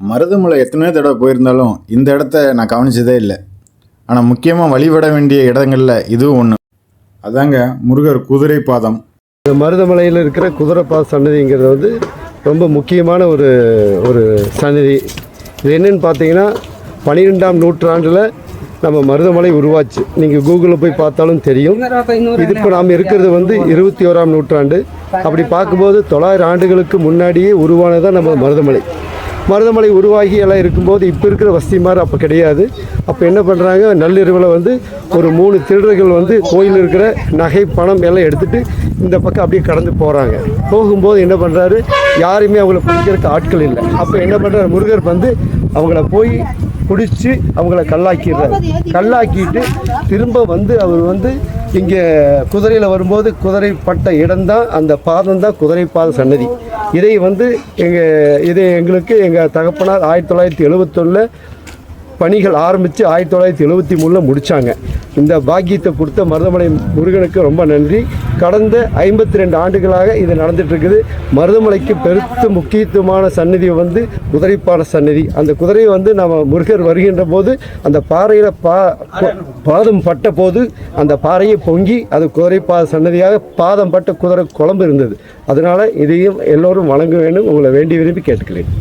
மருதமலை எத்தனையோ தடவை போயிருந்தாலும் இந்த இடத்த நான் கவனிச்சதே இல்லை. ஆனால் முக்கியமாக வழிபட வேண்டிய இடங்களில் இதுவும் ஒன்று. அதாங்க முருகர் குதிரை பாதம். இந்த மருதமலையில் இருக்கிற குதிரை பாத சன்னதிங்கிறது வந்து ரொம்ப முக்கியமான ஒரு சன்னதி. இது என்னென்னு பார்த்தீங்கன்னா 12ஆம் நூற்றாண்டில் நம்ம மருதமலை உருவாச்சு. நீங்கள் கூகுளில் போய் பார்த்தாலும் தெரியும். இது இப்போ நாம் இருக்கிறது வந்து 21ஆம் நூற்றாண்டு. அப்படி பார்க்கும்போது 900 ஆண்டுகளுக்கு முன்னாடியே உருவானதான் நம்ம மருதமலை உருவாகி எல்லாம் இருக்கும்போது இப்போ இருக்கிற வசதி மாதிரி அப்போ கிடையாது. அப்போ என்ன பண்ணுறாங்க, நள்ளிரவில் வந்து ஒரு 3 திருடர்கள் வந்து கோயில் இருக்கிற நகை பணம் எல்லாம் எடுத்துகிட்டு இந்த பக்கம் அப்படியே கடந்து போகிறாங்க. போகும்போது என்ன பண்ணுறாரு, யாருமே அவங்கள பிடிக்கிறதுக்கு ஆட்கள் இல்லை. அப்போ என்ன பண்ணுறாரு, முருகர் வந்து அவங்கள போய் பிடிச்சி அவங்கள கல்லாக்கிட்டு திரும்ப வந்து அவர் வந்து இங்கே குதிரையில் வரும்போது குதிரைப்பட்ட இடம்தான் அந்த பாதம் தான் குதிரை பாத சன்னதி. இதை வந்து எங்களுக்கு எங்கள் தகப்பனார் 1971 பணிகள் ஆரம்பித்து 1973 முடித்தாங்க. இந்த பாக்கியத்தை கொடுத்த மருதமலை முருகனுக்கு ரொம்ப நன்றி. கடந்த 52 ஆண்டுகளாக இது நடந்துகிட்ருக்குது. மருதமலைக்கு பெருத்த முக்கியத்துவமான சன்னதி வந்து குதிரைப்பாத சன்னதி. அந்த குதிரையை வந்து நம்ம முருகர் வருகின்ற போது அந்த பாறையில் பாதம் பட்ட போது அந்த பாறையை பொங்கி அது குதிரைப்பாத சன்னதியாக பாதம் பட்ட குதிரை குழம்பு இருந்தது. அதனால் இதையும் எல்லோரும் வணங்க வேண்டும், உங்களை வேண்டி விரும்பி கேட்டுக்கிறேன்.